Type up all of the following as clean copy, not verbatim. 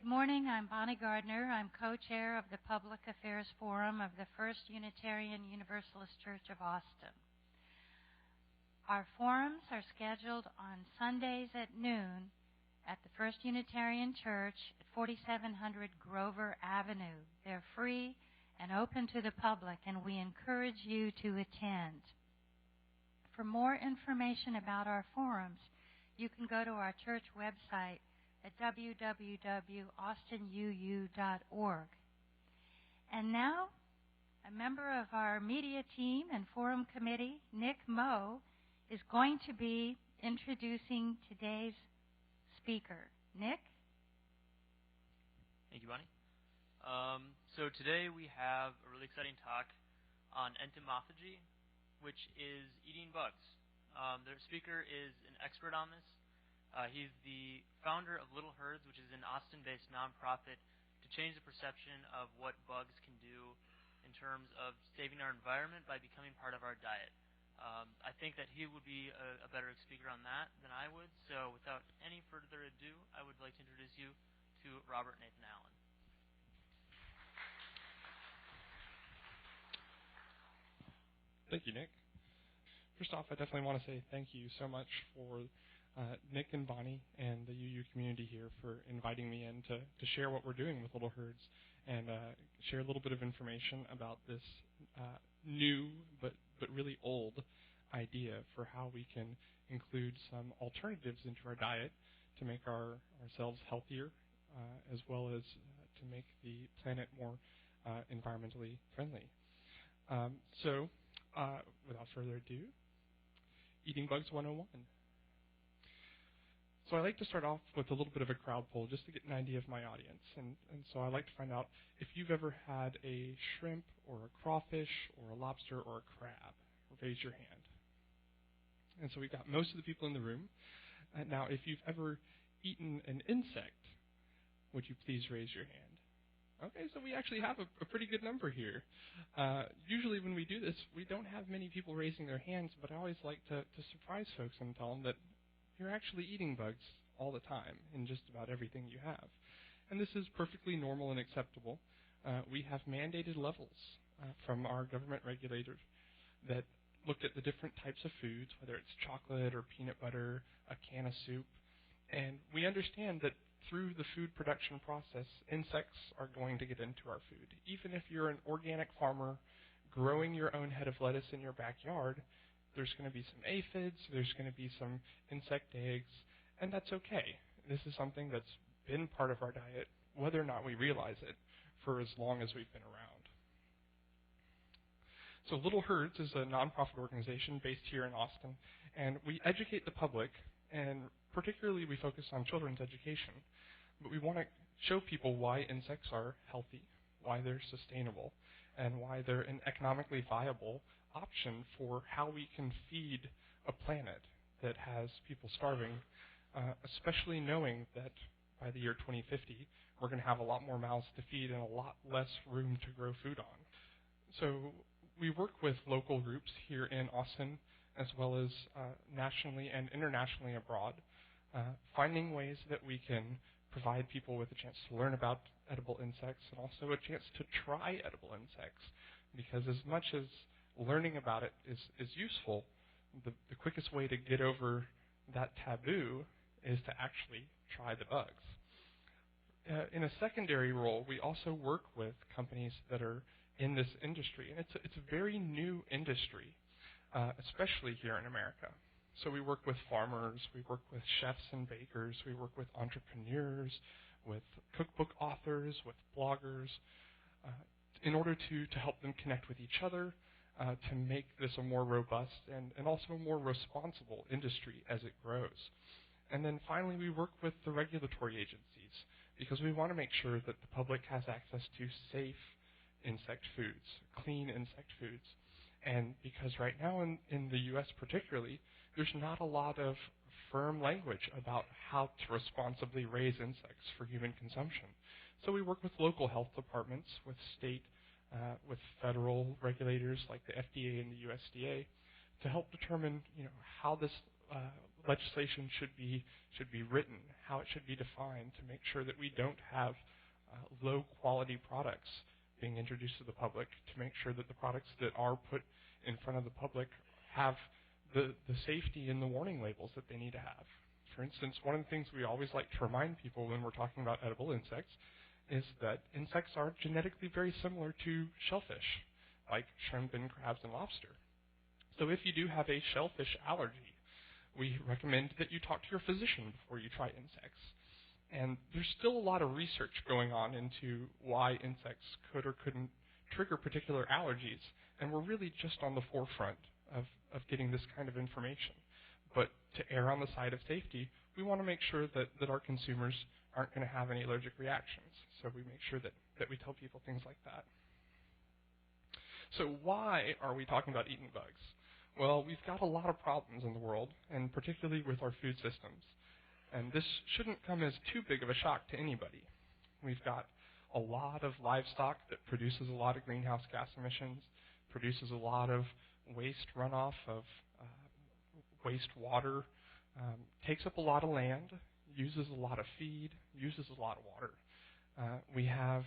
morning. I'm Bonnie Gardner. I'm co-chair of the Public Affairs Forum of the First Unitarian Universalist Church of Austin. Our forums are scheduled on Sundays at noon at the First Unitarian Church at 4700 Grover Avenue. They're free and open to the public, and we encourage you to attend. For more information about our forums, you can go to our church website at www.austinuu.org. And now, a member of our media team and forum committee, Nick Moe, is going to be introducing today's speaker. Nick? Thank you, Bonnie. So today we have a really exciting talk on entomophagy, which is eating bugs. The speaker is an expert on this. He's the founder of Little Herds, which is an Austin-based nonprofit to change the perception of what bugs can do in terms of saving our environment by becoming part of our diet. I think that he would be a better speaker on that than I would. So without any further ado, I would like to introduce you to Robert Nathan Allen. Thank you, Nick. First off, I definitely want to say thank you so much for Nick and Bonnie and the UU community here for inviting me in to share what we're doing with Little Herds and share a little bit of information about this new but really old idea for how we can include some alternatives into our diet to make ourselves healthier as well as to make the planet more environmentally friendly. So without further ado, Eating Bugs 101. So I like to start off with a little bit of a crowd poll just to get an idea of my audience. And so I like to find out if you've ever had a shrimp or a crawfish or a lobster or a crab. Raise your hand. And so we've got most of the people in the room. Now, if you've ever eaten an insect, would you please raise your hand? Okay, so we actually have a pretty good number here. Usually when we do this, we don't have many people raising their hands, but I always like to surprise folks and tell them that you're actually eating bugs all the time in just about everything you have. And this is perfectly normal and acceptable. We have mandated levels from our government regulators that looked at the different types of foods, whether it's chocolate or peanut butter, a can of soup. And we understand that through the food production process, insects are going to get into our food. Even if you're an organic farmer growing your own head of lettuce in your backyard, there's going to be some aphids, there's going to be some insect eggs, and that's okay. This is something that's been part of our diet, whether or not we realize it, for as long as we've been around. So Little Herds is a nonprofit organization based here in Austin, and we educate the public, and particularly we focus on children's education. But we want to show people why insects are healthy, why they're sustainable, and why they're an economically viable option for how we can feed a planet that has people starving, especially knowing that by the year 2050, we're going to have a lot more mouths to feed and a lot less room to grow food on. So we work with local groups here in Austin as well as nationally and internationally abroad, finding ways that we can provide people with a chance to learn about edible insects and also a chance to try edible insects. Because as much as learning about it is useful, the quickest way to get over that taboo is to actually try the bugs. In a secondary role, we also work with companies that are in this industry, and it's a very new industry, especially here in America. So we work with farmers, we work with chefs and bakers, we work with entrepreneurs, with cookbook authors, with bloggers, in order to help them connect with each other, to make this a more robust and also a more responsible industry as it grows. And then finally, we work with the regulatory agencies because we want to make sure that the public has access to safe insect foods, clean insect foods. And because right now in the U.S. particularly, there's not a lot of firm language about how to responsibly raise insects for human consumption. So we work with local health departments, with state, with federal regulators like the FDA and the USDA to help determine, how this legislation should be written, how it should be defined to make sure that we don't have low quality products being introduced to the public, to make sure that the products that are put in front of the public have the safety and the warning labels that they need to have. For instance, one of the things we always like to remind people when we're talking about edible insects is that insects are genetically very similar to shellfish, like shrimp and crabs and lobster. So if you do have a shellfish allergy, we recommend that you talk to your physician before you try insects. And there's still a lot of research going on into why insects could or couldn't trigger particular allergies, and we're really just on the forefront of getting this kind of information. But to err on the side of safety, we want to make sure that our consumers aren't going to have any allergic reactions. So we make sure that we tell people things like that. So why are we talking about eating bugs? Well, we've got a lot of problems in the world, and particularly with our food systems. And this shouldn't come as too big of a shock to anybody. We've got a lot of livestock that produces a lot of greenhouse gas emissions, produces a lot of waste runoff of wastewater, takes up a lot of land, uses a lot of feed, uses a lot of water. We have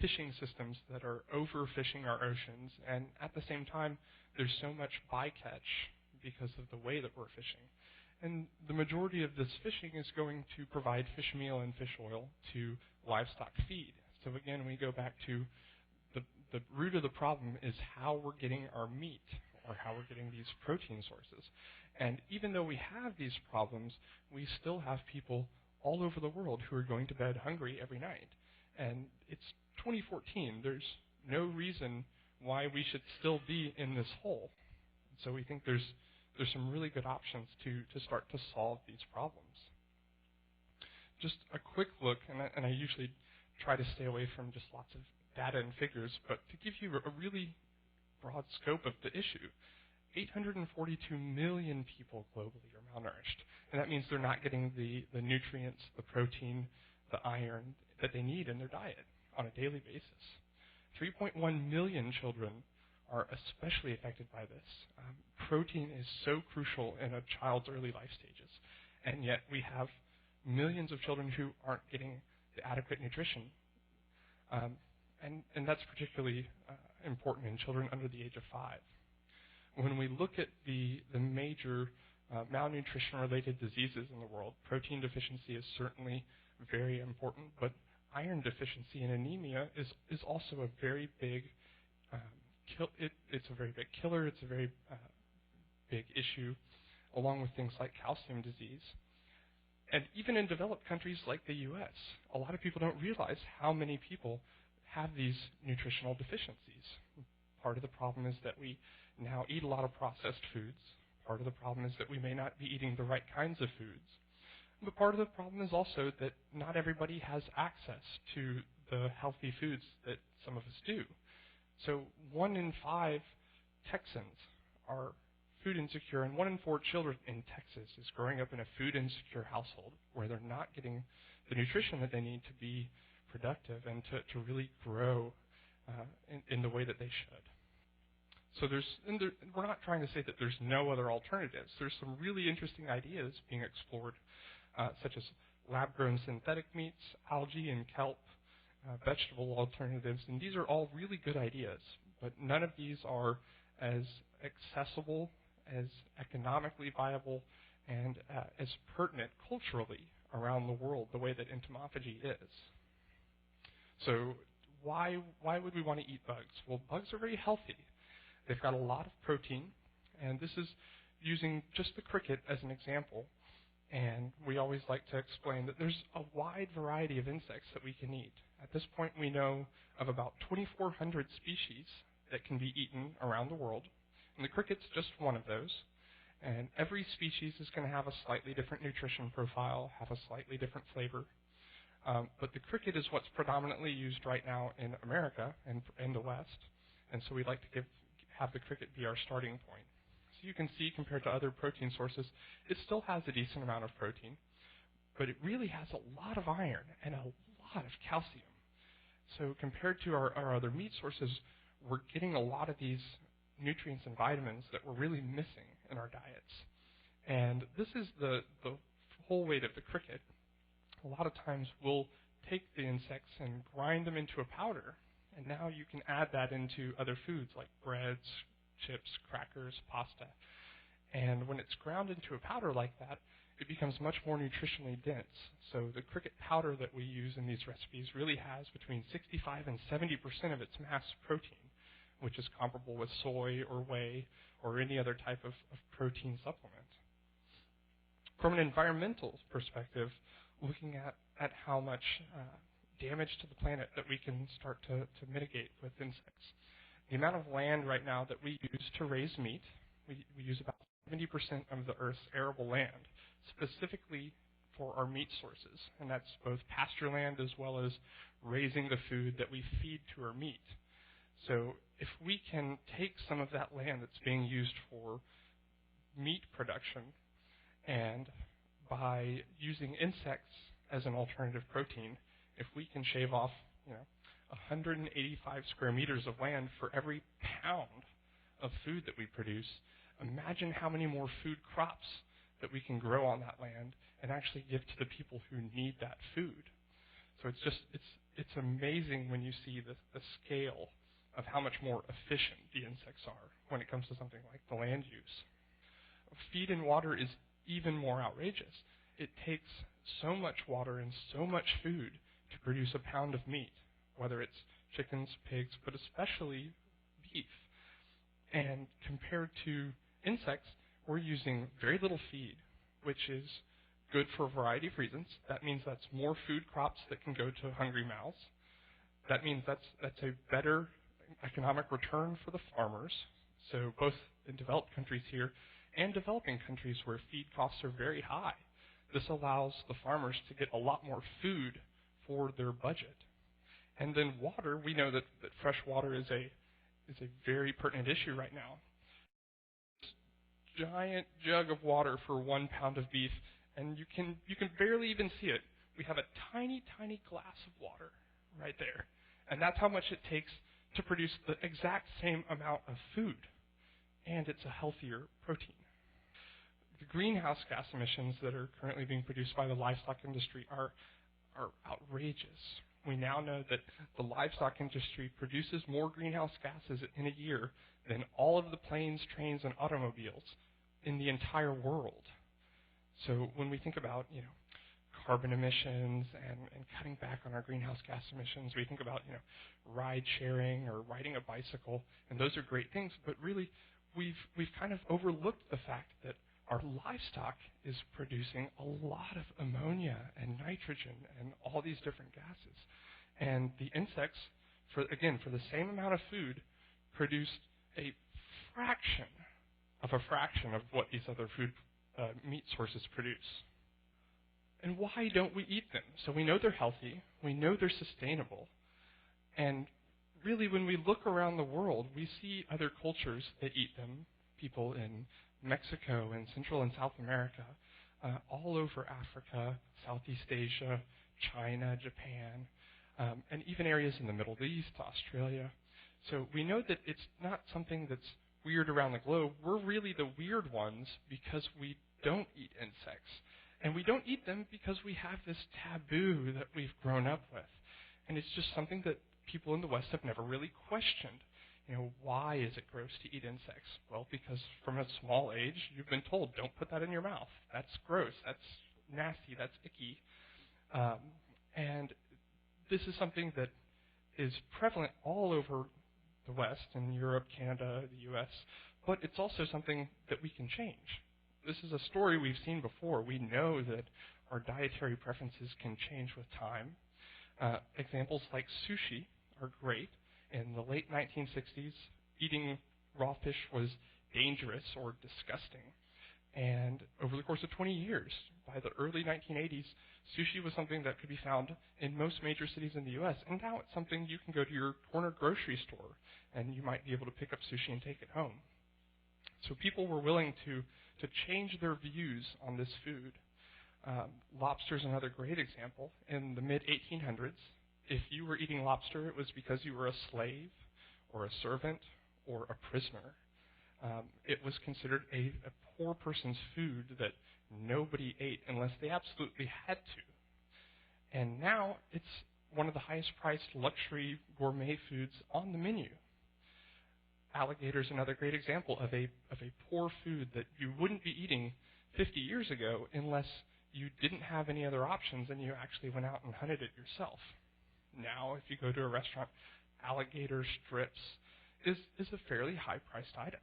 fishing systems that are overfishing our oceans, and at the same time, there's so much bycatch because of the way that we're fishing. And the majority of this fishing is going to provide fish meal and fish oil to livestock feed. So again, we go back to the root of the problem is how we're getting our meat, or how we're getting these protein sources. And even though we have these problems, we still have people all over the world who are going to bed hungry every night. And it's 2014. There's no reason why we should still be in this hole. So we think there's some really good options to start to solve these problems. Just a quick look, and I usually try to stay away from just lots of data and figures, but to give you a really broad scope of the issue, 842 million people globally are malnourished. And that means they're not getting the nutrients, the protein, the iron that they need in their diet on a daily basis. 3.1 million children are especially affected by this. Protein is so crucial in a child's early life stages, and yet we have millions of children who aren't getting the adequate nutrition. And that's particularly important in children under the age of 5. When we look at the major malnutrition-related diseases in the world, protein deficiency is certainly very important, but iron deficiency and anemia is also a very big it's a very big killer. It's a very big issue, along with things like calcium disease. And even in developed countries like the U.S., a lot of people don't realize how many people have these nutritional deficiencies. Part of the problem is that we now eat a lot of processed foods. Part of the problem is that we may not be eating the right kinds of foods. But part of the problem is also that not everybody has access to the healthy foods that some of us do. So 1 in 5 Texans are food insecure, and 1 in 4 children in Texas is growing up in a food insecure household where they're not getting the nutrition that they need to be productive and to really grow in the way that they should. So we're not trying to say that there's no other alternatives. There's some really interesting ideas being explored, such as lab-grown synthetic meats, algae and kelp, vegetable alternatives, and these are all really good ideas, but none of these are as accessible, as economically viable, and as pertinent culturally around the world the way that entomophagy is. So why would we want to eat bugs? Well, bugs are very healthy. They've got a lot of protein, and this is using just the cricket as an example. And we always like to explain that there's a wide variety of insects that we can eat. At this point, we know of about 2,400 species that can be eaten around the world, and the cricket's just one of those. And every species is going to have a slightly different nutrition profile, have a slightly different flavor. But the cricket is what's predominantly used right now in America and in the West, and so we'd like to have the cricket be our starting point. So you can see, compared to other protein sources, it still has a decent amount of protein, but it really has a lot of iron and a lot of calcium. So compared to our other meat sources, we're getting a lot of these nutrients and vitamins that we're really missing in our diets. And this is the whole weight of the cricket. A lot of times we'll take the insects and grind them into a powder, and now you can add that into other foods like breads, chips, crackers, pasta. And when it's ground into a powder like that, it becomes much more nutritionally dense. So the cricket powder that we use in these recipes really has between 65 and 70% of its mass protein, which is comparable with soy or whey or any other type of protein supplement. From an environmental perspective, looking at how much damage to the planet that we can start to mitigate with insects. The amount of land right now that we use to raise meat, we use about 70% of the Earth's arable land, specifically for our meat sources, and that's both pasture land as well as raising the food that we feed to our meat. So if we can take some of that land that's being used for meat production, and by using insects as an alternative protein, if we can shave off 185 square meters of land for every pound of food that we produce, imagine how many more food crops that we can grow on that land and actually give to the people who need that food. So it's amazing when you see the scale of how much more efficient the insects are when it comes to something like the land use. Feed and water is even more outrageous. It takes so much water and so much food to produce a pound of meat, whether it's chickens, pigs, but especially beef. And compared to insects, we're using very little feed, which is good for a variety of reasons. That means that's more food crops that can go to hungry mouths. That means that's a better economic return for the farmers. So both in developed countries here and developing countries where feed costs are very high, this allows the farmers to get a lot more food for their budget. And then water, we know that fresh water is a very pertinent issue right now. This giant jug of water for 1 pound of beef, and you can barely even see it. We have a tiny, tiny glass of water right there. And that's how much it takes to produce the exact same amount of food. And it's a healthier protein. The greenhouse gas emissions that are currently being produced by the livestock industry are outrageous. We now know that the livestock industry produces more greenhouse gases in a year than all of the planes, trains, and automobiles in the entire world. So when we think about, carbon emissions and cutting back on our greenhouse gas emissions, we think about, ride sharing or riding a bicycle, and those are great things, but really we've kind of overlooked the fact that our livestock is producing a lot of ammonia and nitrogen and all these different gases. And the insects, for the same amount of food, produced a fraction of what these other meat sources produce. And why don't we eat them? So we know they're healthy, we know they're sustainable, and really when we look around the world, we see other cultures that eat them, people in Mexico and Central and South America, all over Africa, Southeast Asia, China, Japan, and even areas in the Middle East, Australia. So we know that it's not something that's weird around the globe. We're really the weird ones because we don't eat insects. And we don't eat them because we have this taboo that we've grown up with. And it's just something that people in the West have never really questioned. Why is it gross to eat insects? Well, because from a small age, you've been told, don't put that in your mouth. That's gross. That's nasty. That's icky. And this is something that is prevalent all over the West, in Europe, Canada, the U.S., but it's also something that we can change. This is a story we've seen before. We know that our dietary preferences can change with time. Examples like sushi are great. In the late 1960s, eating raw fish was dangerous or disgusting. And over the course of 20 years, by the early 1980s, sushi was something that could be found in most major cities in the U.S. And now it's something you can go to your corner grocery store, and you might be able to pick up sushi and take it home. So people were willing to change their views on this food. Lobster is another great example. In the mid-1800s, if you were eating lobster, it was because you were a slave or a servant or a prisoner. It was considered a poor person's food that nobody ate unless they absolutely had to. And now it's one of the highest priced luxury gourmet foods on the menu. Alligator is another great example of a poor food that you wouldn't be eating 50 years ago unless you didn't have any other options and you actually went out and hunted it yourself. Now, if you go to a restaurant, alligator strips is a fairly high-priced item.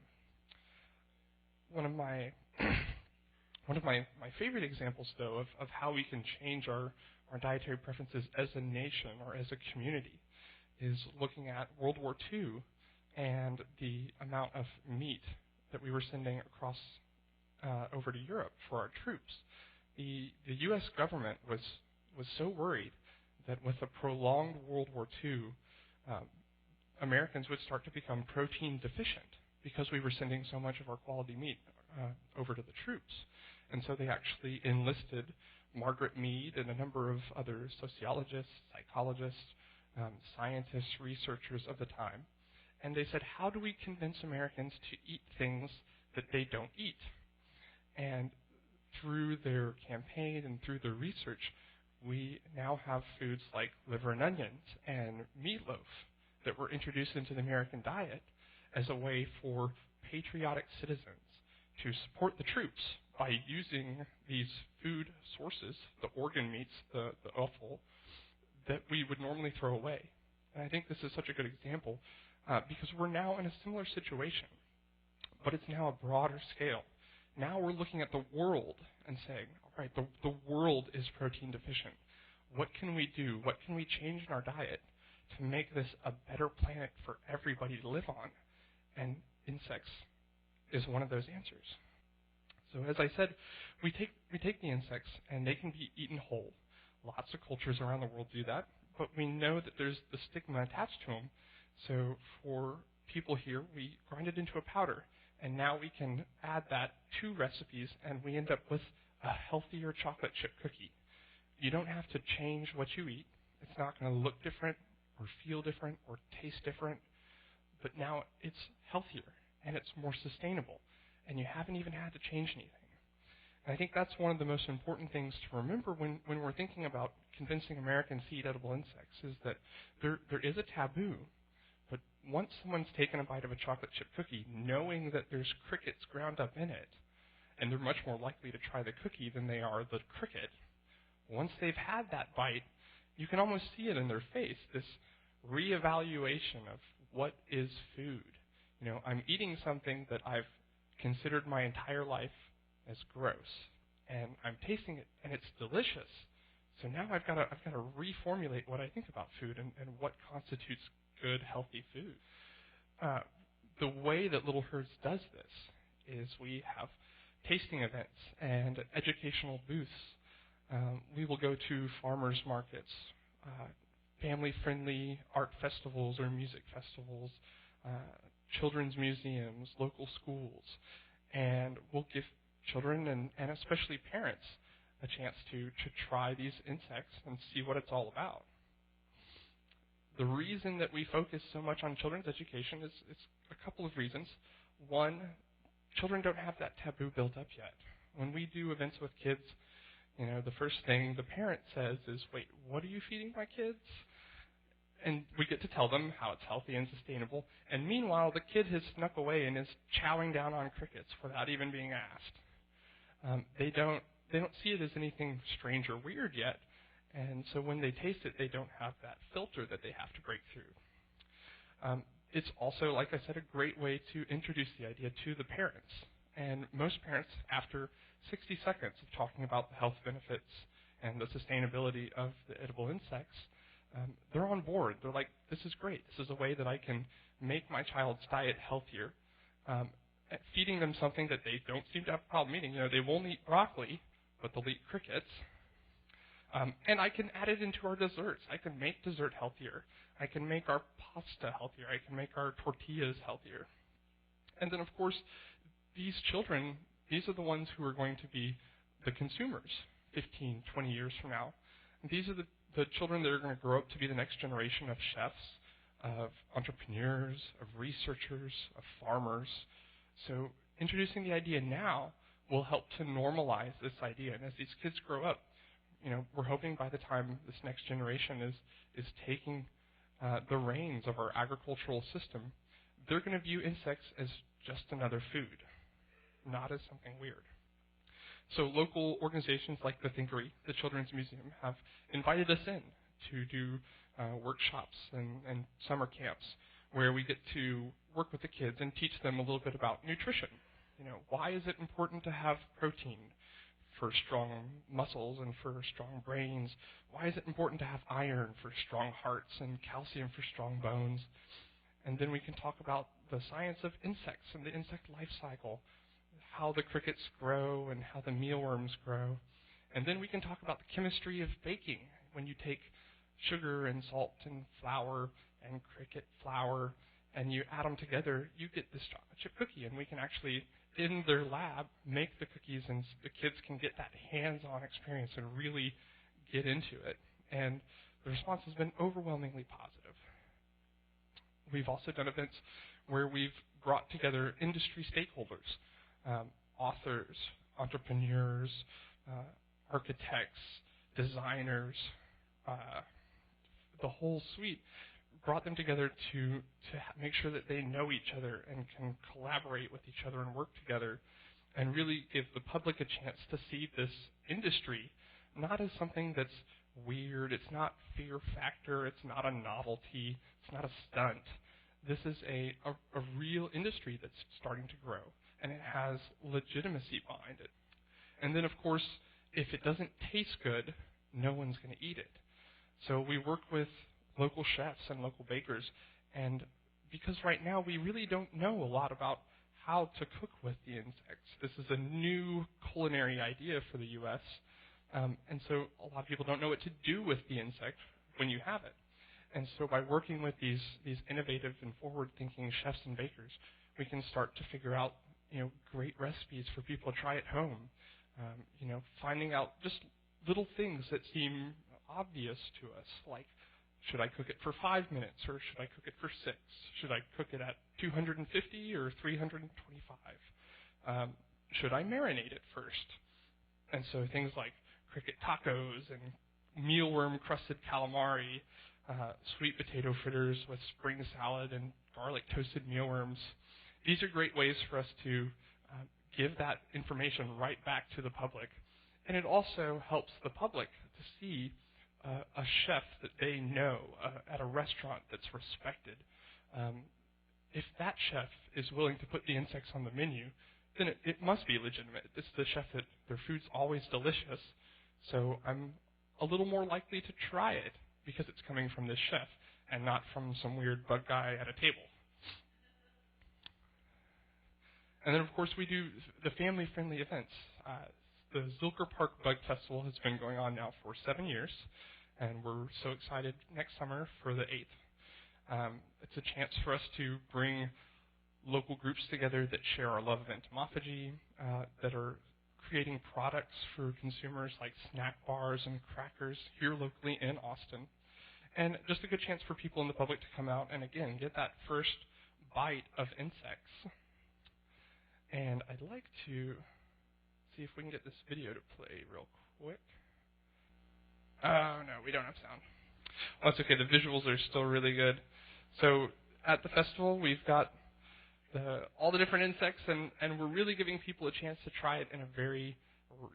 One of my favorite examples, though, of how we can change our dietary preferences as a nation or as a community is looking at World War II and the amount of meat that we were sending across over to Europe for our troops. The U.S. government was so worried that with a prolonged World War II, Americans would start to become protein deficient because we were sending so much of our quality meat over to the troops. And so they actually enlisted Margaret Mead and a number of other sociologists, psychologists, scientists, researchers of the time. And they said, how do we convince Americans to eat things that they don't eat? And through their campaign and through their research, we now have foods like liver and onions and meatloaf that were introduced into the American diet as a way for patriotic citizens to support the troops by using these food sources, the organ meats, the offal, that we would normally throw away. And I think this is such a good example because we're now in a similar situation, but it's now a broader scale. Now we're looking at the world and saying, all right, the world is protein deficient. What can we do? What can we change in our diet to make this a better planet for everybody to live on? And insects is one of those answers. So as I said, we take the insects and they can be eaten whole. Lots of cultures around the world do that, but we know that there's the stigma attached to them. So for people here, we grind it into a powder, and now we can add that to recipes, and we end up with a healthier chocolate chip cookie. You don't have to change what you eat. It's not going to look different or feel different or taste different, but now it's healthier and it's more sustainable, and you haven't even had to change anything. And I think that's one of the most important things to remember when we're thinking about convincing Americans to eat edible insects, is that there is a taboo, but once someone's taken a bite of a chocolate chip cookie, knowing that there's crickets ground up in it, and they're much more likely to try the cookie than they are the cricket, once they've had that bite, you can almost see it in their face, this reevaluation of what is food. You know, I'm eating something that I've considered my entire life as gross, and I'm tasting it, and it's delicious. So now I've got to reformulate what I think about food and what constitutes good, healthy food. The way that Little Herds does this is we have tasting events and educational booths. We will go to farmers markets, family-friendly art festivals or music festivals, children's museums, local schools, and we'll give children and especially parents a chance to try these insects and see what it's all about. The reason that we focus so much on children's education is a couple of reasons. One, children don't have that taboo built up yet. When we do events with kids, you know, the first thing the parent says is, wait, what are you feeding my kids? And we get to tell them how it's healthy and sustainable. And meanwhile, the kid has snuck away and is chowing down on crickets without even being asked. They don't see it as anything strange or weird yet. And so when they taste it, they don't have that filter that they have to break through. It's also, like I said, a great way to introduce the idea to the parents. And most parents, after 60 seconds of talking about the health benefits and the sustainability of the edible insects, they're on board. They're like, this is great. This is a way that I can make my child's diet healthier. Feeding them something that they don't seem to have a problem eating. You know, they won't eat broccoli, but they'll eat crickets. And I can add it into our desserts. I can make dessert healthier. I can make our pasta healthier. I can make our tortillas healthier. And then, of course, these children, these are the ones who are going to be the consumers 15, 20 years from now. And these are the children that are going to grow up to be the next generation of chefs, of entrepreneurs, of researchers, of farmers, So introducing the idea now will help to normalize this idea. And as these kids grow up, we're hoping by the time this next generation is taking the reins of our agricultural system, they're going to view insects as just another food, not as something weird. So local organizations like the Thinkery, the Children's Museum, have invited us in to do workshops and summer camps where we get to work with the kids and teach them a little bit about nutrition. Why is it important to have protein for strong muscles and for strong brains? Why is it important to have iron for strong hearts and calcium for strong bones? And then we can talk about the science of insects and the insect life cycle, how the crickets grow and how the mealworms grow. And then we can talk about the chemistry of baking. When you take sugar and salt and flour and cricket flour and you add them together, you get this chocolate chip cookie. And we can actually, in their lab, make the cookies, and the kids can get that hands-on experience and really get into it. And the response has been overwhelmingly positive. We've also done events where we've brought together industry stakeholders, authors, entrepreneurs, architects, designers, the whole suite, brought them together to make sure that they know each other and can collaborate with each other and work together and really give the public a chance to see this industry not as something that's weird, it's not fear factor, it's not a novelty, it's not a stunt. This is a real industry that's starting to grow, and it has legitimacy behind it. And then, of course, if it doesn't taste good, no one's going to eat it. So we work with local chefs and local bakers, and because right now we really don't know a lot about how to cook with the insects. This is a new culinary idea for the U.S., and so a lot of people don't know what to do with the insect when you have it. And so by working with these innovative and forward-thinking chefs and bakers, we can start to figure out great recipes for people to try at home. Finding out just little things that seem obvious to us, like, should I cook it for 5 minutes or should I cook it for 6? Should I cook it at 250 or 325? Should I marinate it first? And so things like cricket tacos and mealworm crusted calamari, sweet potato fritters with spring salad and garlic toasted mealworms. These are great ways for us to give that information right back to the public. And it also helps the public to see a chef that they know at a restaurant that's respected. If that chef is willing to put the insects on the menu, then it must be legitimate. It's the chef that their food's always delicious, so I'm a little more likely to try it because it's coming from this chef and not from some weird bug guy at a table. And then, of course, we do the family-friendly events. The Zilker Park Bug Festival has been going on now for 7 years, and we're so excited next summer for the 8th. It's a chance for us to bring local groups together that share our love of entomophagy, that are creating products for consumers like snack bars and crackers here locally in Austin. And just a good chance for people in the public to come out and, again, get that first bite of insects. And I'd like to see if we can get this video to play real quick. Oh, no, we don't have sound. Well, that's okay. The visuals are still really good. So at the festival, we've got all the different insects, and we're really giving people a chance to try it in a very,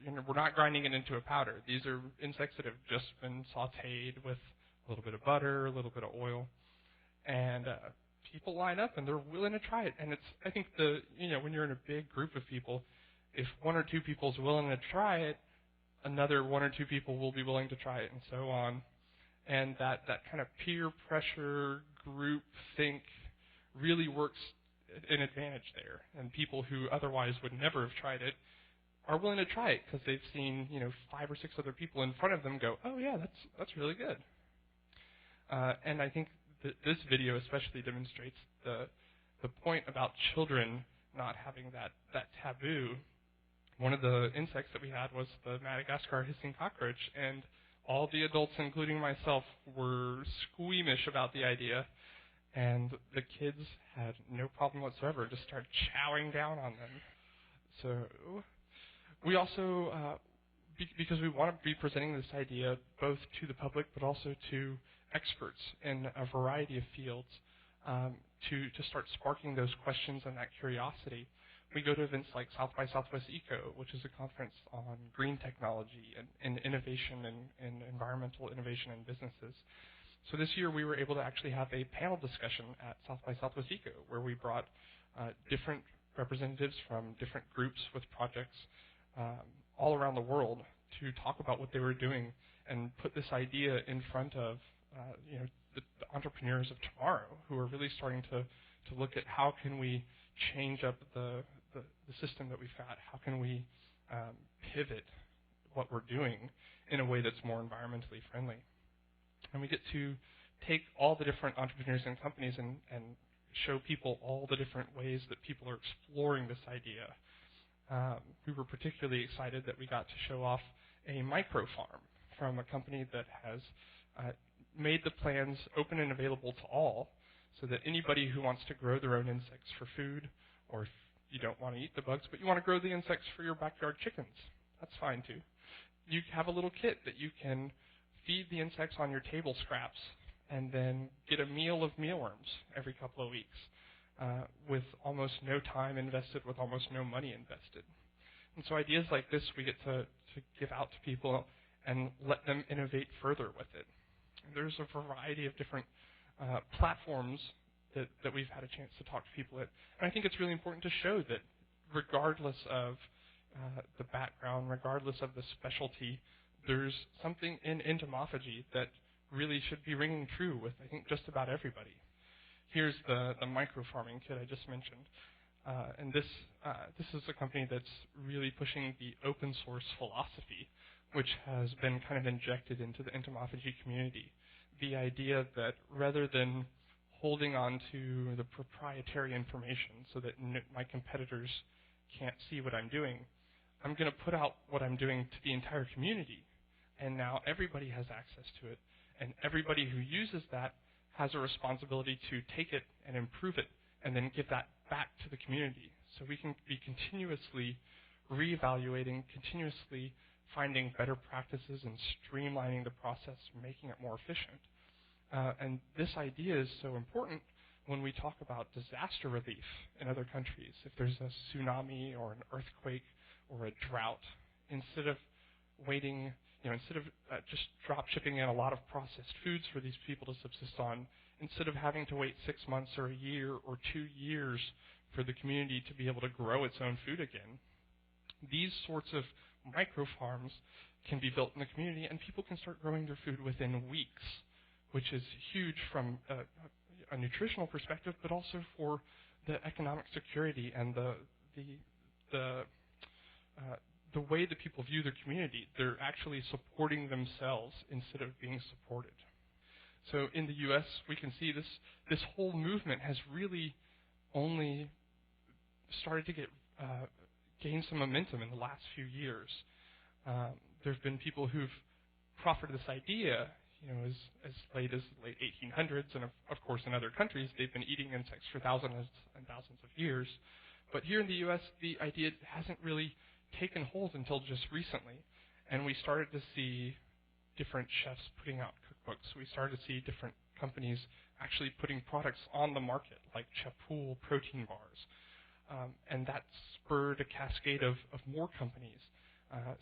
we're not grinding it into a powder. These are insects that have just been sautéed with a little bit of butter, a little bit of oil, and people line up and they're willing to try it. And I think when you're in a big group of people, if 1 or 2 people is willing to try it, another 1 or 2 people will be willing to try it, and so on. And that kind of peer pressure group think really works an advantage there. And people who otherwise would never have tried it are willing to try it because they've seen 5 or 6 other people in front of them go, oh yeah, that's really good. And I think this video especially demonstrates the point about children not having that taboo. One of the insects that we had was the Madagascar hissing cockroach, and all the adults, including myself, were squeamish about the idea. and the kids had no problem whatsoever, just started chowing down on them. So we also, because we want to be presenting this idea both to the public but also to experts in a variety of fields, to start sparking those questions and that curiosity. We go to events like South by Southwest Eco, which is a conference on green technology and innovation and environmental innovation in businesses. So this year we were able to actually have a panel discussion at South by Southwest Eco, where we brought different representatives from different groups with projects all around the world to talk about what they were doing and put this idea in front of the entrepreneurs of tomorrow, who are really starting to look at how can we change up the system that we've got, how can we pivot what we're doing in a way that's more environmentally friendly. And we get to take all the different entrepreneurs and companies and show people all the different ways that people are exploring this idea. We were particularly excited that we got to show off a micro farm from a company that has made the plans open and available to all, so that anybody who wants to grow their own insects for food, or if you don't want to eat the bugs, but you want to grow the insects for your backyard chickens, that's fine too. You have a little kit that you can feed the insects on your table scraps and then get a meal of mealworms every couple of weeks with almost no time invested, with almost no money invested. And so ideas like this we get to give out to people and let them innovate further with it. There's a variety of different platforms that we've had a chance to talk to people at. And I think it's really important to show that regardless of the background, regardless of the specialty, there's something in entomophagy that really should be ringing true with, I think, just about everybody. Here's the micro-farming kit I just mentioned. And this is a company that's really pushing the open source philosophy, which has been kind of injected into the entomophagy community. The idea that rather than holding on to the proprietary information so that my competitors can't see what I'm doing, I'm going to put out what I'm doing to the entire community. And now everybody has access to it. And everybody who uses that has a responsibility to take it and improve it and then give that back to the community. So we can be continuously reevaluating, continuously finding better practices and streamlining the process, making it more efficient. And this idea is so important when we talk about disaster relief in other countries. If there's a tsunami or an earthquake or a drought, instead of waiting, instead of just drop shipping in a lot of processed foods for these people to subsist on, instead of having to wait 6 months or a year or 2 years for the community to be able to grow its own food again, these sorts of micro farms can be built in the community, and people can start growing their food within weeks, which is huge from a nutritional perspective, but also for the economic security and the way that people view their community. They're actually supporting themselves instead of being supported. So in the U.S., we can see this whole movement has really only started to gain some momentum in the last few years. There have been people who've proffered this idea, as late as the late 1800s, and of course in other countries they've been eating insects for thousands and thousands of years. But here in the U.S., the idea hasn't really taken hold until just recently, and we started to see different chefs putting out cookbooks. We started to see different companies actually putting products on the market, like Chapool protein bars. And that spurred a cascade of more companies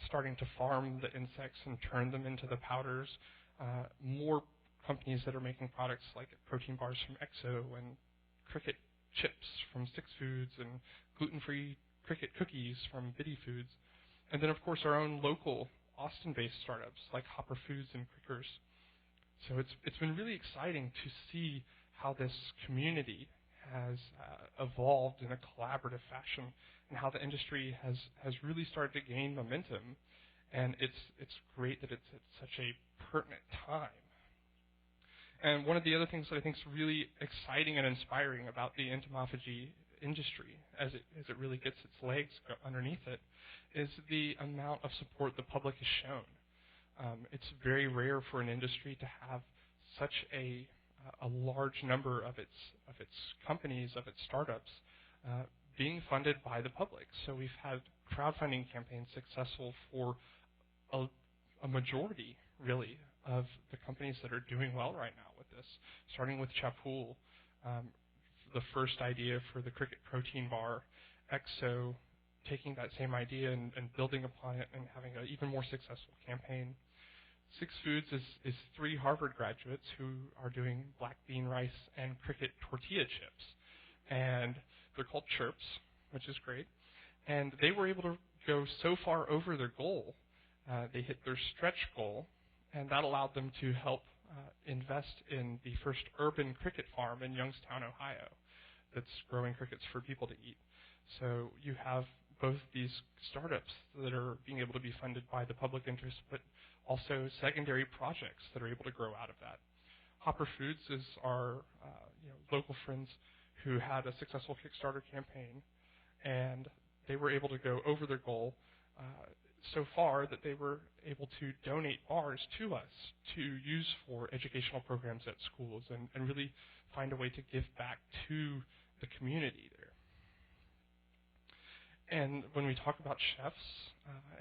starting to farm the insects and turn them into the powders. More companies that are making products like protein bars from Exo and cricket chips from Six Foods and gluten-free cricket cookies from Biddy Foods. And then, of course, our own local Austin-based startups like Hopper Foods and Crickers. So it's been really exciting to see how this community has evolved in a collaborative fashion, and how the industry has really started to gain momentum. And it's great that it's at such a pertinent time. And one of the other things that I think is really exciting and inspiring about the entomophagy industry, as it really gets its legs underneath it, is the amount of support the public has shown. It's very rare for an industry to have such a a large number of its companies, of its startups, being funded by the public. So we've had crowdfunding campaigns successful for a majority, really, of the companies that are doing well right now with this, starting with Chapool, the first idea for the cricket protein bar, EXO, taking that same idea and building upon it and having an even more successful campaign. Six Foods is 3 Harvard graduates who are doing black bean rice and cricket tortilla chips. And they're called Chirps, which is great. And they were able to go so far over their goal. They hit their stretch goal, and that allowed them to help invest in the first urban cricket farm in Youngstown, Ohio, that's growing crickets for people to eat. So you have both these startups that are being able to be funded by the public interest, but also secondary projects that are able to grow out of that. Hopper Foods is our local friends who had a successful Kickstarter campaign, and they were able to go over their goal so far that they were able to donate bars to us to use for educational programs at schools and really find a way to give back to the community there. And when we talk about chefs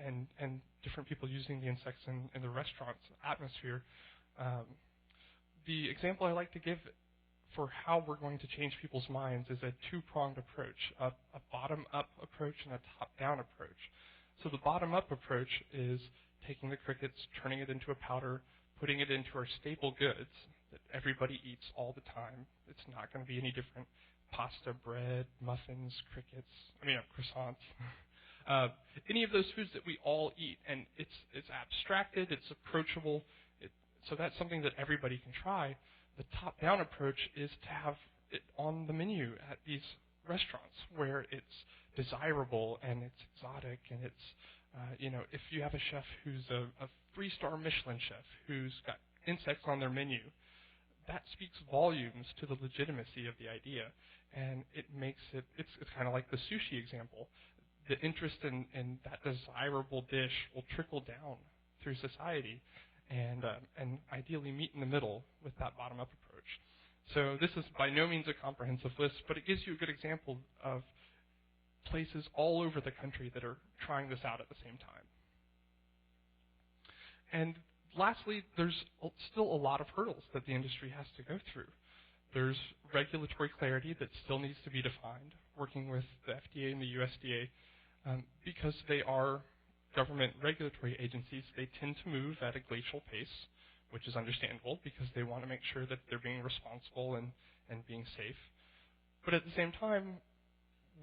and different people using the insects in the restaurant atmosphere, the example I like to give for how we're going to change people's minds is a 2-pronged approach, a bottom-up approach and a top-down approach. So the bottom-up approach is taking the crickets, turning it into a powder, putting it into our staple goods that everybody eats all the time. It's not going to be any different. Pasta, bread, muffins, croissants. Any of those foods that we all eat, and it's abstracted, it's approachable, so that's something that everybody can try. The top-down approach is to have it on the menu at these restaurants where it's desirable and it's exotic and it's, if you have a chef who's a 3-star Michelin chef who's got insects on their menu, that speaks volumes to the legitimacy of the idea, and it makes it's kind of like the sushi example. The interest in that desirable dish will trickle down through society and ideally meet in the middle with that bottom-up approach. So this is by no means a comprehensive list, but it gives you a good example of places all over the country that are trying this out at the same time. And lastly, there's still a lot of hurdles that the industry has to go through. There's regulatory clarity that still needs to be defined, working with the FDA and the USDA, because they are government regulatory agencies. They tend to move at a glacial pace, which is understandable because they want to make sure that they're being responsible and being safe. But at the same time,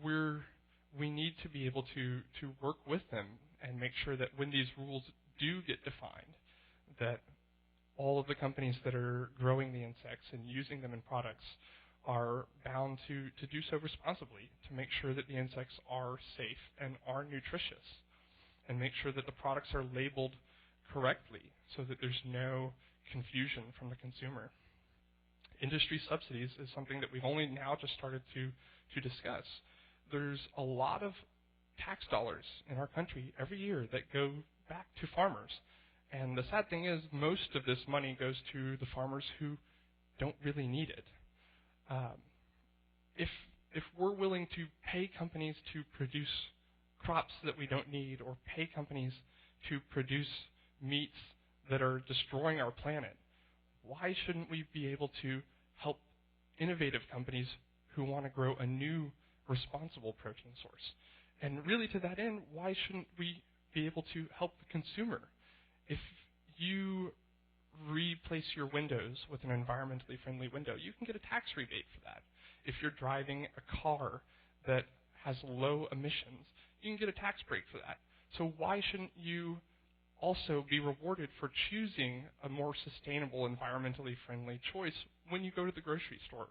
we need to be able to work with them and make sure that when these rules do get defined, that all of the companies that are growing the insects and using them in products are bound to do so responsibly, to make sure that the insects are safe and are nutritious, and make sure that the products are labeled correctly so that there's no confusion from the consumer. Industry subsidies is something that we've only now just started to discuss. There's a lot of tax dollars in our country every year that go back to farmers. And the sad thing is most of this money goes to the farmers who don't really need it. If we're willing to pay companies to produce crops that we don't need, or pay companies to produce meats that are destroying our planet, why shouldn't we be able to help innovative companies who want to grow a new responsible protein source? And really to that end, why shouldn't we be able to help the consumer? If you replace your windows with an environmentally friendly window, you can get a tax rebate for that. If you're driving a car that has low emissions, you can get a tax break for that. So why shouldn't you also be rewarded for choosing a more sustainable, environmentally friendly choice when you go to the grocery store?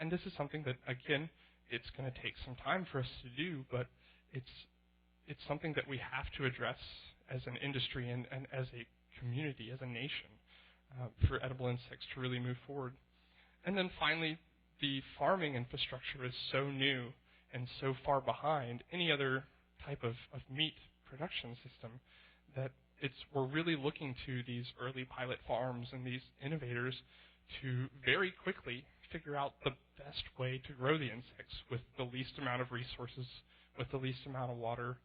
And this is something that, again, it's going to take some time for us to do, but it's something that we have to address as an industry and as a community, as a nation, for edible insects to really move forward. And then finally, the farming infrastructure is so new and so far behind any other type of meat production system that we're really looking to these early pilot farms and these innovators to very quickly figure out the best way to grow the insects with the least amount of resources, with the least amount of water,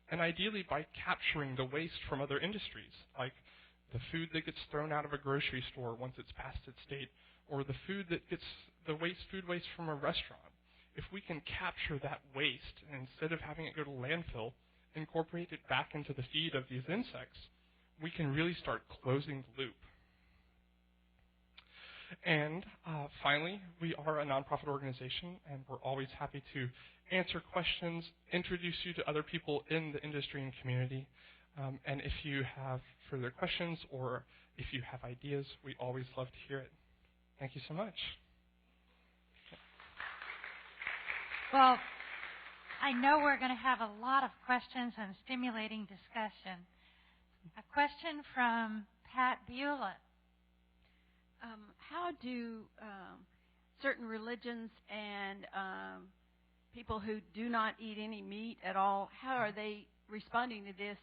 and ideally by capturing the waste from other industries, like the food that gets thrown out of a grocery store once it's past its date, or the food waste from a restaurant. If we can capture that waste, and instead of having it go to landfill, incorporate it back into the feed of these insects, we can really start closing the loop. And finally, we are a nonprofit organization, and we're always happy to answer questions, introduce you to other people in the industry and community. And if you have further questions or if you have ideas, we always love to hear it. Thank you so much. Well, I know we're going to have a lot of questions and stimulating discussion. A question from Pat Beulah. How do certain religions and people who do not eat any meat at all, how are they responding to this?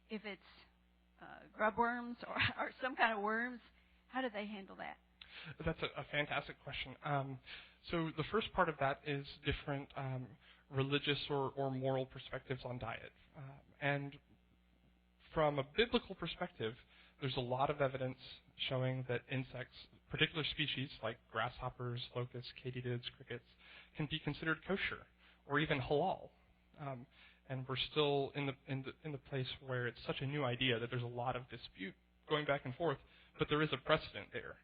If it's grub worms or some kind of worms, how do they handle that? That's a fantastic question. So the first part of that is different religious or moral perspectives on diet. And from a biblical perspective, there's a lot of evidence showing that insects, particular species like grasshoppers, locusts, katydids, crickets, can be considered kosher or even halal. And we're still in the place where it's such a new idea that there's a lot of dispute going back and forth, but there is a precedent there.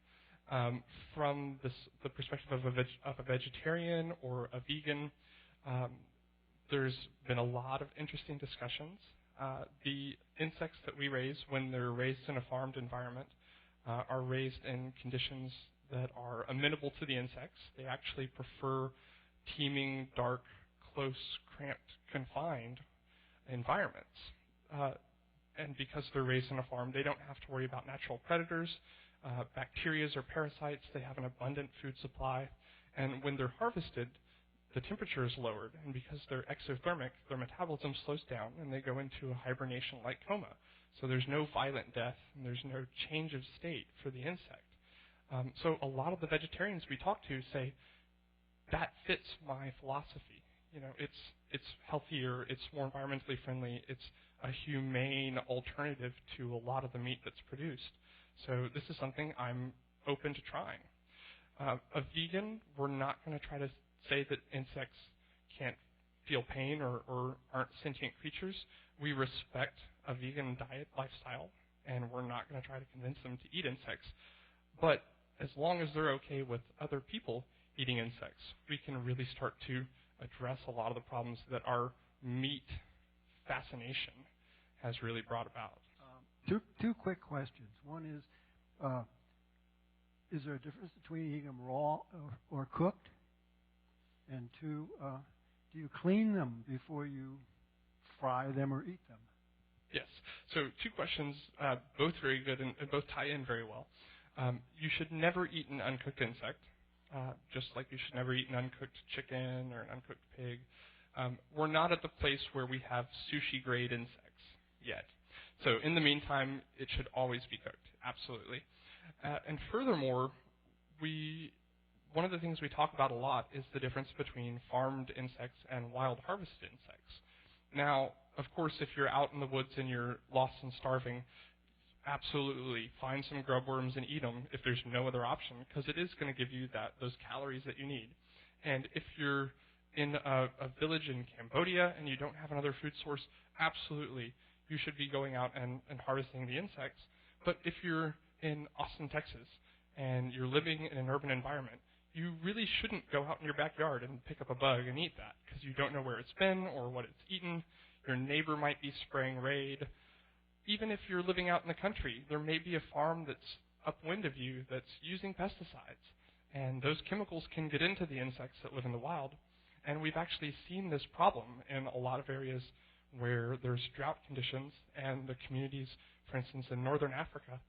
From the perspective of a vegetarian or a vegan, there's been a lot of interesting discussions. The insects that we raise, when they're raised in a farmed environment, are raised in conditions that are amenable to the insects. They actually prefer teeming, dark, close, cramped, confined environments. And because they're raised in a farm, they don't have to worry about natural predators, bacteria or parasites. They have an abundant food supply. And when they're harvested, the temperature is lowered. And because they're exothermic, their metabolism slows down, and they go into a hibernation-like coma. So there's no violent death, and there's no change of state for the insect. So a lot of the vegetarians we talk to say, that fits my philosophy. You know, it's healthier, it's more environmentally friendly, it's a humane alternative to a lot of the meat that's produced. So this is something I'm open to trying. A vegan, we're not going to try to say that insects can't feel pain or aren't sentient creatures. We respect a vegan diet lifestyle, and we're not going to try to convince them to eat insects. But as long as they're okay with other people eating insects, we can really start to address a lot of the problems that our meat fascination has really brought about. Two quick questions. One is there a difference between eating them raw or cooked? And two, do you clean them before you fry them or eat them? Yes. So two questions, both very good and both tie in very well. You should never eat an uncooked insect, just like you should never eat an uncooked chicken or an uncooked pig. We're not at the place where we have sushi-grade insects yet. So in the meantime, it should always be cooked, absolutely. And furthermore, one of the things we talk about a lot is the difference between farmed insects and wild harvested insects. Now, of course, if you're out in the woods and you're lost and starving, absolutely find some grub worms and eat them if there's no other option, because it is going to give you those calories that you need. And if you're in a village in Cambodia and you don't have another food source, absolutely, you should be going out and harvesting the insects. But if you're in Austin, Texas, and you're living in an urban environment, you really shouldn't go out in your backyard and pick up a bug and eat that, because you don't know where it's been or what it's eaten. Your neighbor might be spraying Raid. Even if you're living out in the country, there may be a farm that's upwind of you that's using pesticides. And those chemicals can get into the insects that live in the wild. And we've actually seen this problem in a lot of areas where there's drought conditions, and the communities, for instance, in northern Africa,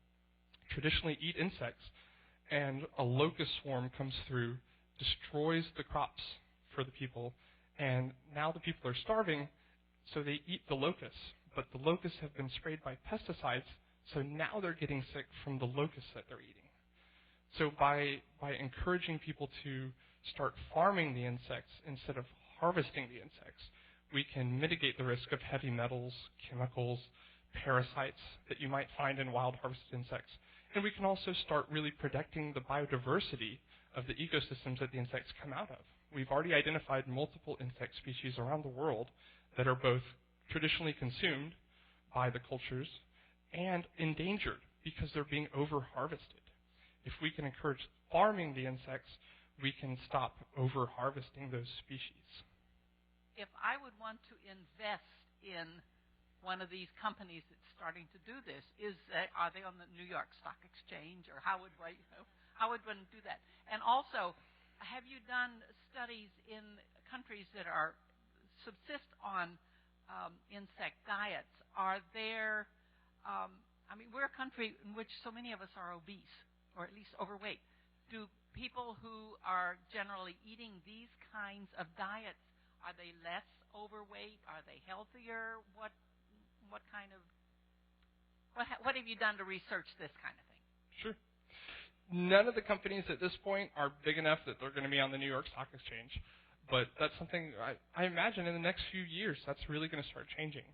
traditionally eat insects, and a locust swarm comes through, destroys the crops for the people, and now the people are starving, so they eat the locusts. But the locusts have been sprayed by pesticides, so now they're getting sick from the locusts that they're eating. So by encouraging people to start farming the insects instead of harvesting the insects, we can mitigate the risk of heavy metals, chemicals, parasites that you might find in wild harvested insects. And we can also start really protecting the biodiversity of the ecosystems that the insects come out of. We've already identified multiple insect species around the world that are both traditionally consumed by the cultures and endangered because they're being over-harvested. If we can encourage farming the insects, we can stop over-harvesting those species. If I would want to invest in one of these companies that's starting to do this, are they on the New York Stock Exchange, or how would one do that? And also, have you done studies in countries that are subsist on insect diets? Are there? We're a country in which so many of us are obese, or at least overweight. Do people who are generally eating these kinds of diets, are they less overweight? Are they healthier? What have you done to research this kind of thing? Sure. None of the companies at this point are big enough that they're going to be on the New York Stock Exchange. But that's something I imagine in the next few years that's really going to start changing.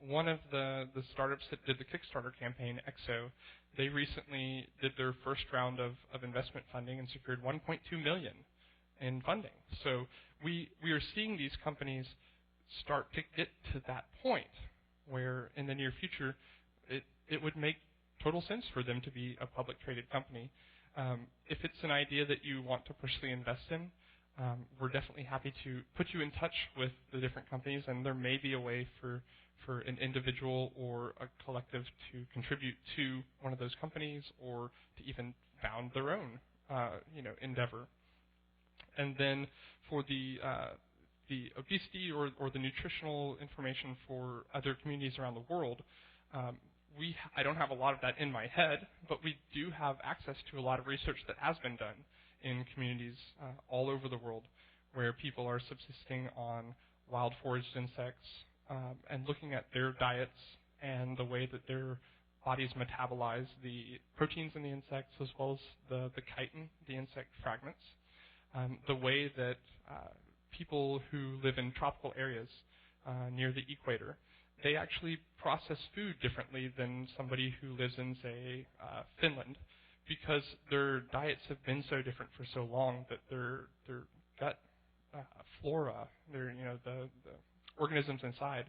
One of the startups that did the Kickstarter campaign, EXO, they recently did their first round of investment funding and secured $1.2 million in funding. So we are seeing these companies start to get to that point where in the near future it would make total sense for them to be a public traded company. If it's an idea that you want to personally invest in, we're definitely happy to put you in touch with the different companies, and there may be a way for an individual or a collective to contribute to one of those companies or to even found their own endeavor. And then for the obesity or the nutritional information for other communities around the world, I don't have a lot of that in my head, but we do have access to a lot of research that has been done in communities all over the world where people are subsisting on wild foraged insects and looking at their diets and the way that their bodies metabolize the proteins in the insects as well as the chitin, the insect fragments. The way that people who live in tropical areas near the equator, they actually process food differently than somebody who lives in, say, Finland, because their diets have been so different for so long that their gut flora, the organisms inside,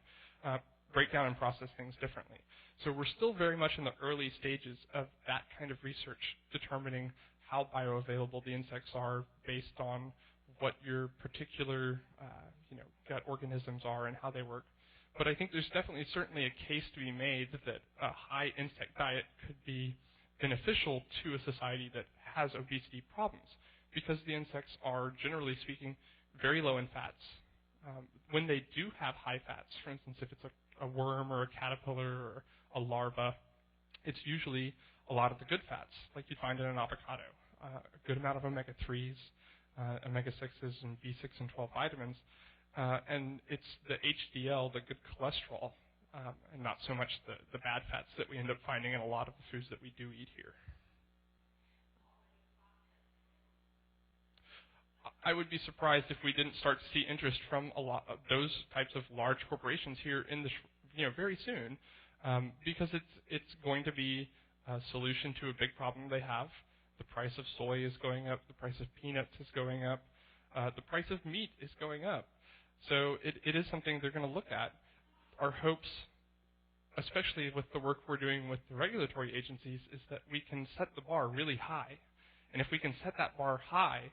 break down and process things differently. So we're still very much in the early stages of that kind of research, determining how bioavailable the insects are based on what your particular gut organisms are and how they work. But I think there's certainly a case to be made that a high insect diet could be beneficial to a society that has obesity problems, because the insects are, generally speaking, very low in fats. When they do have high fats, for instance, if it's a worm or a caterpillar or a larva, it's usually a lot of the good fats, like you find in an avocado. A good amount of omega-3s, omega-6s, and B6 and 12 vitamins. And it's the HDL, the good cholesterol, and not so much the bad fats that we end up finding in a lot of the foods that we do eat here. I would be surprised if we didn't start to see interest from a lot of those types of large corporations here in the very soon, because it's going to be a solution to a big problem they have. The price of soy is going up. The price of peanuts is going up. The price of meat is going up. So it is something they're going to look at. Our hopes, especially with the work we're doing with the regulatory agencies, is that we can set the bar really high. And if we can set that bar high,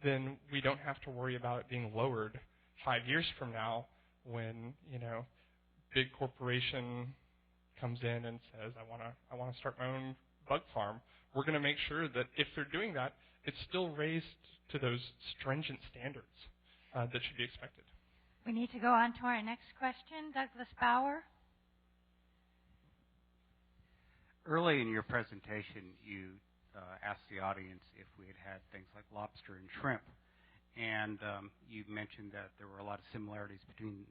then we don't have to worry about it being lowered 5 years from now when, big corporation comes in and says, I want to start my own bug farm. We're going to make sure that if they're doing that, it's still raised to those stringent standards that should be expected. We need to go on to our next question. Douglas Bauer. Early in your presentation, you asked the audience if we had things like lobster and shrimp. And you mentioned that there were a lot of similarities between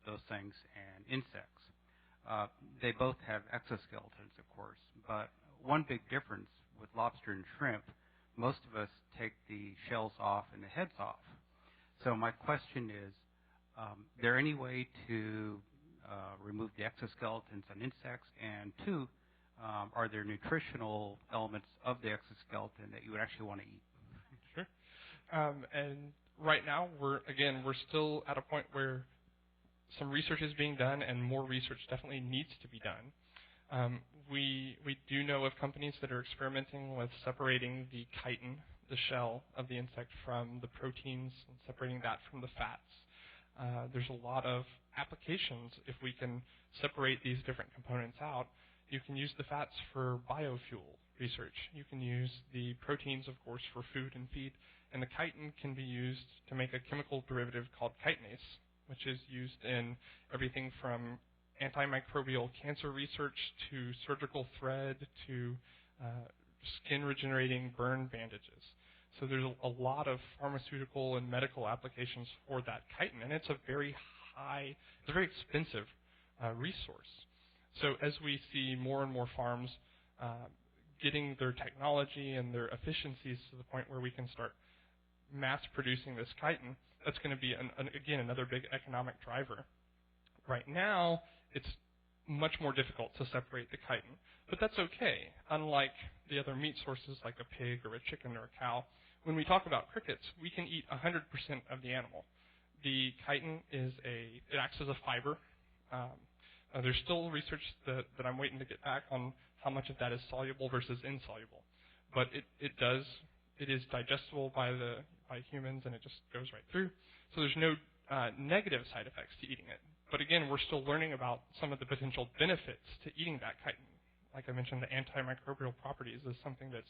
those things and insects. They both have exoskeletons, of course, but one big difference with lobster and shrimp, most of us take the shells off and the heads off. So my question is there any way to remove the exoskeletons on insects? And two, are there nutritional elements of the exoskeleton that you would actually want to eat? Sure. And right now, we're still at a point where some research is being done, and more research definitely needs to be done. We do know of companies that are experimenting with separating the chitin, the shell of the insect, from the proteins and separating that from the fats. There's a lot of applications if we can separate these different components out. You can use the fats for biofuel research. You can use the proteins, of course, for food and feed. And the chitin can be used to make a chemical derivative called chitinase, which is used in everything from antimicrobial cancer research to surgical thread to skin regenerating burn bandages. So there's a lot of pharmaceutical and medical applications for that chitin, and it's a very expensive resource. So as we see more and more farms getting their technology and their efficiencies to the point where we can start mass producing this chitin, that's going to be, again, another big economic driver. Right now, it's much more difficult to separate the chitin, but that's okay. Unlike the other meat sources like a pig or a chicken or a cow, when we talk about crickets, we can eat 100% of the animal. The chitin it acts as a fiber. There's still research that I'm waiting to get back on how much of that is soluble versus insoluble, but it is digestible by humans, and it just goes right through. So there's no negative side effects to eating it. But again, we're still learning about some of the potential benefits to eating that chitin. Like I mentioned, the antimicrobial properties is something that's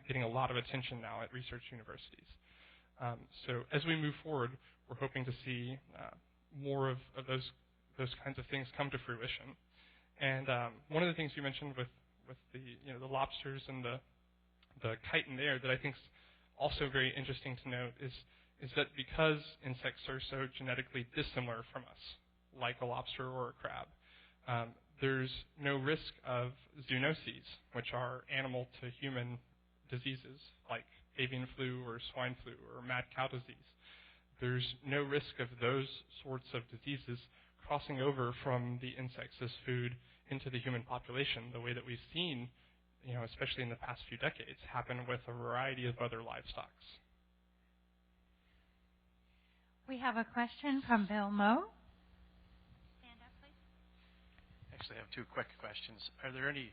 getting a lot of attention now at research universities. So as we move forward, we're hoping to see more of those kinds of things come to fruition. And one of the things you mentioned with the lobsters and the chitin there that I think is also very interesting to note is that because insects are so genetically dissimilar from us, like a lobster or a crab, there's no risk of zoonoses, which are animal-to-human diseases like avian flu or swine flu or mad cow disease. There's no risk of those sorts of diseases crossing over from the insects as food into the human population the way that we've seen, especially in the past few decades, happen with a variety of other livestock. We have a question from Bill Moe. Stand up, please. Actually, I have two quick questions. Are there any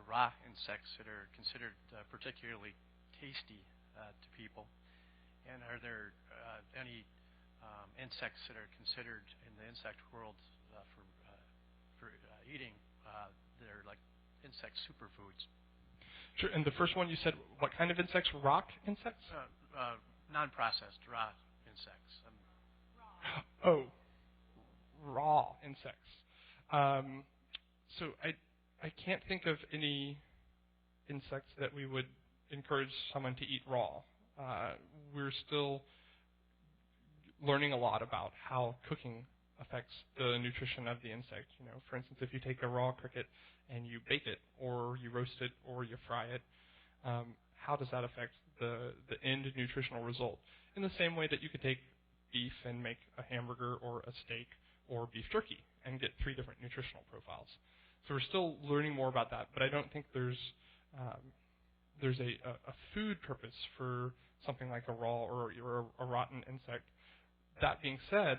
raw insects that are considered particularly tasty to people? And are there any insects that are considered in the insect world for eating that are like insect superfoods? Sure. And the first one you said, what kind of insects? Rock insects? Non-processed raw insects. Oh, raw insects. So I can't think of any insects that we would encourage someone to eat raw. We're still learning a lot about how cooking affects the nutrition of the insect. For instance, if you take a raw cricket and you bake it, or you roast it, or you fry it, how does that affect the end nutritional result? In the same way that you could take beef and make a hamburger or a steak or beef jerky and get 3 different nutritional profiles. So we're still learning more about that, but I don't think there's a food purpose for something like a raw or a rotten insect. That being said,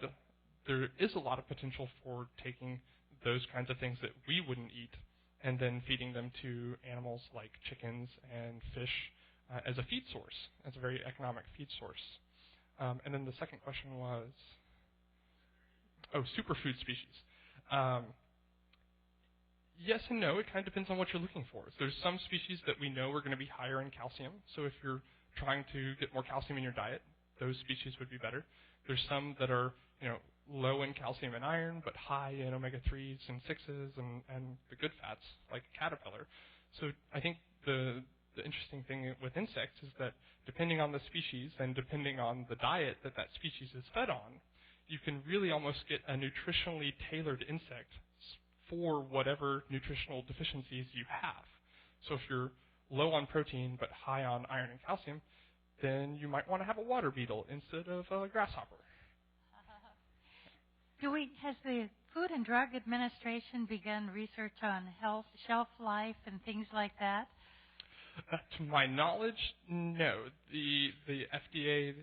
there is a lot of potential for taking those kinds of things that we wouldn't eat and then feeding them to animals like chickens and fish as a feed source, as a very economic feed source. And then the second question was, superfood species. Yes and no. It kind of depends on what you're looking for. There's some species that we know are going to be higher in calcium. So if you're trying to get more calcium in your diet, those species would be better. There's some that are, low in calcium and iron, but high in omega-3s and 6s and the good fats, like caterpillar. So I think the interesting thing with insects is that depending on the species and depending on the diet that species is fed on, you can really almost get a nutritionally tailored insect for whatever nutritional deficiencies you have. So if you're low on protein but high on iron and calcium, then you might want to have a water beetle instead of a grasshopper. Has the Food and Drug Administration begun research on health, shelf life, and things like that? To my knowledge, no. The FDA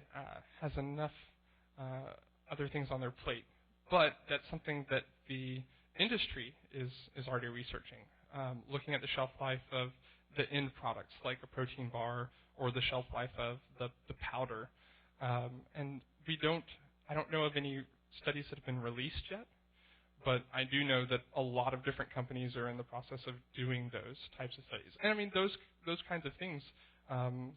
has enough other things on their plate, but that's something that the industry is already researching, looking at the shelf life of the end products like a protein bar or the shelf life of the powder. And I don't know of any studies that have been released yet, but I do know that a lot of different companies are in the process of doing those types of studies. And I mean, those kinds of things,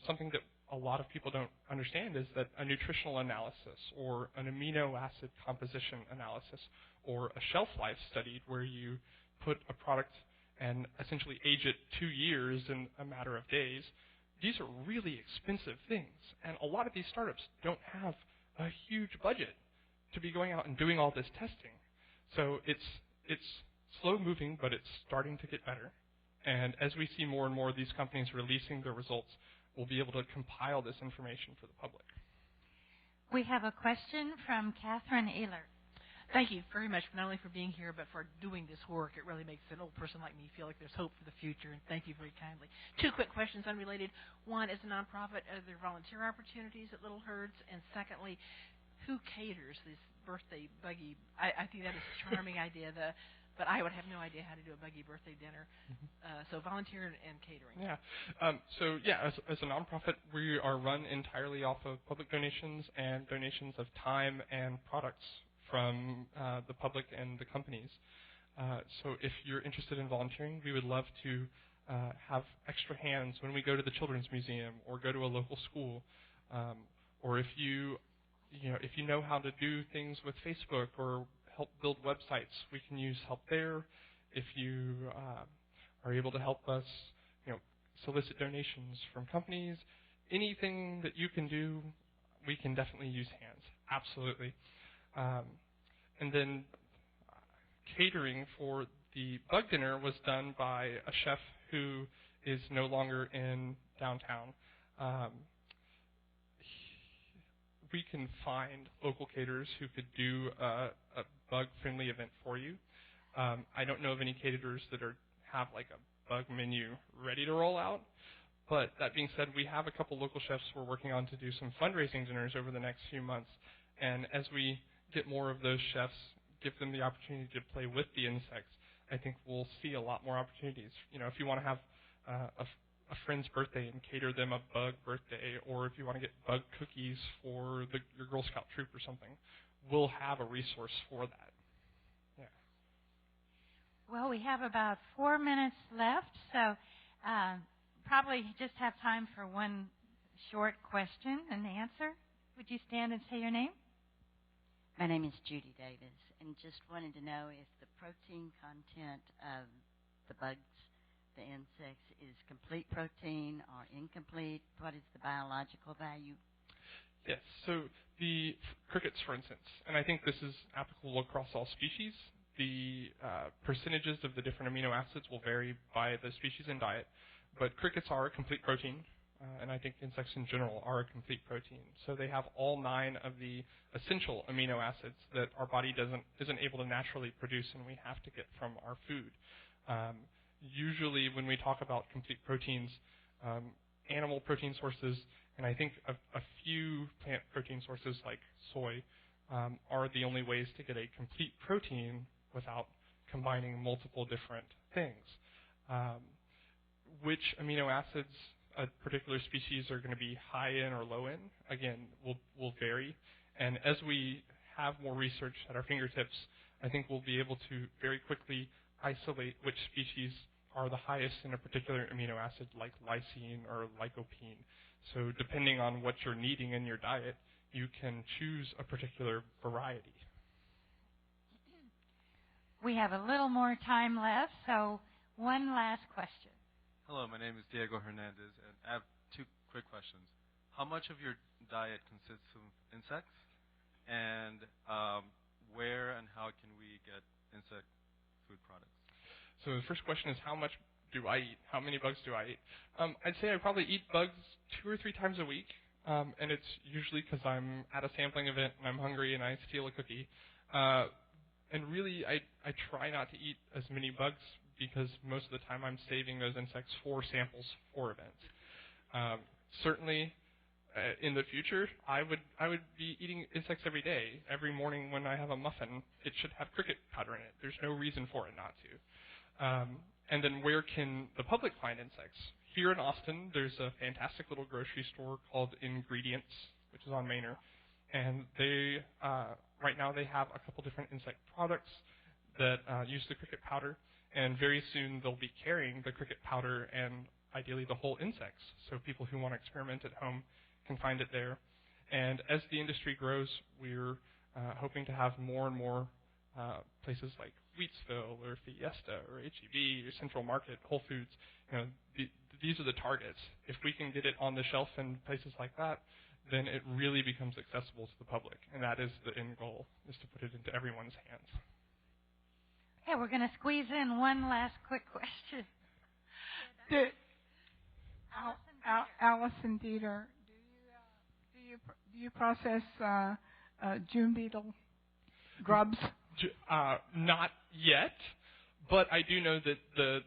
something that a lot of people don't understand is that a nutritional analysis or an amino acid composition analysis or a shelf life study where you put a product and essentially age it 2 years in a matter of days, these are really expensive things. And a lot of these startups don't have a huge budget to be going out and doing all this testing. So it's slow moving, but it's starting to get better. And as we see more and more of these companies releasing their results, we'll be able to compile this information for the public. We have a question from Catherine Ehler. Thank you very much, not only for being here, but for doing this work. It really makes an old person like me feel like there's hope for the future, and thank you very kindly. 2 quick questions, unrelated. One, as a nonprofit, are there volunteer opportunities at Little Herds? And secondly, who caters this birthday buggy? I think that is a charming idea, but I would have no idea how to do a buggy birthday dinner. So volunteer and catering. Yeah. As a nonprofit, we are run entirely off of public donations and donations of time and products from the public and the companies. So if you're interested in volunteering, we would love to have extra hands when we go to the Children's Museum or go to a local school, or if you know how to do things with Facebook or help build websites, we can use help there. If you are able to help us, solicit donations from companies, anything that you can do, we can definitely use hands. Absolutely. And then catering for the bug dinner was done by a chef who is no longer in downtown. We can find local caterers who could do a bug-friendly event for you. I don't know of any caterers that have like a bug menu ready to roll out. But that being said, we have a couple local chefs we're working on to do some fundraising dinners over the next few months. And as we get more of those chefs, give them the opportunity to play with the insects, I think we'll see a lot more opportunities. If you want to have a friend's birthday and cater them a bug birthday, or if you want to get bug cookies for your Girl Scout troop or something, we'll have a resource for that. Yeah. Well, we have about 4 minutes left, so probably just have time for one short question and answer. Would you stand and say your name? My name is Judy Davis, and just wanted to know if the protein content of the bugs, the insects, is complete protein or incomplete. What is the biological value? Yes, so the crickets, for instance, and I think this is applicable across all species, the percentages of the different amino acids will vary by the species and diet, but crickets are a complete protein. And I think insects in general are a complete protein. So they have all 9 of the essential amino acids that our body isn't able to naturally produce and we have to get from our food. Usually when we talk about complete proteins, animal protein sources, and I think a few plant protein sources like soy are the only ways to get a complete protein without combining multiple different things. Which amino acids a particular species are going to be high in or low in, again, will vary. And as we have more research at our fingertips, I think we'll be able to very quickly isolate which species are the highest in a particular amino acid, like lysine or lycopene. So depending on what you're needing in your diet, you can choose a particular variety. We have a little more time left, so one last question. Hello, my name is Diego Hernandez, and I have 2 quick questions. How much of your diet consists of insects, and where and how can we get insect food products? So the first question is how much do I eat? How many bugs do I eat? I'd say I probably eat bugs 2 or 3 times a week, and it's usually because I'm at a sampling event and I'm hungry and I steal a cookie. And really, I try not to eat as many bugs because most of the time I'm saving those insects for samples for events. Certainly, in the future, I would be eating insects every day. Every morning when I have a muffin, it should have cricket powder in it. There's no reason for it not to. And then where can the public find insects? Here in Austin, there's a fantastic little grocery store called Ingredients, which is on Manor. And they right now they have a couple different insect products that use the cricket powder. And very soon they'll be carrying the cricket powder and ideally the whole insects. So people who want to experiment at home can find it there. And as the industry grows, we're hoping to have more and more places like Wheatsville or Fiesta or H-E-B or Central Market, Whole Foods. These are the targets. If we can get it on the shelf in places like that, then it really becomes accessible to the public. And that is the end goal, is to put it into everyone's hands. Okay, we're going to squeeze in one last quick question. Allison Dieter, do you process June beetle grubs? Not yet, but I do know that the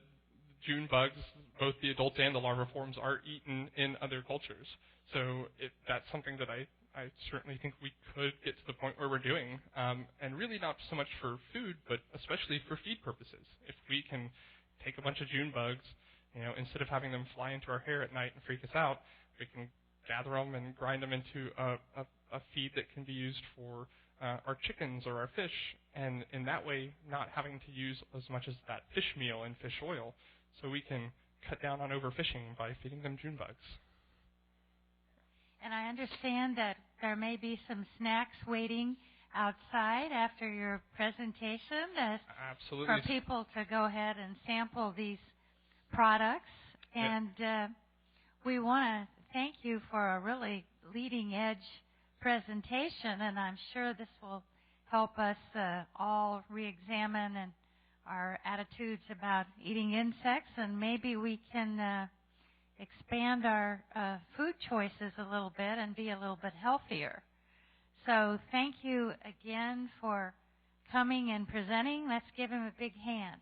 June bugs, both the adults and the larva forms, are eaten in other cultures. So that's something that I certainly think we could get to the point where we're doing, and really not so much for food, but especially for feed purposes. If we can take a bunch of June bugs, instead of having them fly into our hair at night and freak us out, we can gather them and grind them into a feed that can be used for our chickens or our fish, and in that way not having to use as much as that fish meal and fish oil, so we can cut down on overfishing by feeding them June bugs. And I understand that there may be some snacks waiting outside after your presentation. Absolutely. For people to go ahead and sample these products. And we want to thank you for a really leading-edge presentation, and I'm sure this will help us all re-examine our attitudes about eating insects, and maybe we can expand our food choices a little bit and be a little bit healthier. So thank you again for coming and presenting. Let's give him a big hand.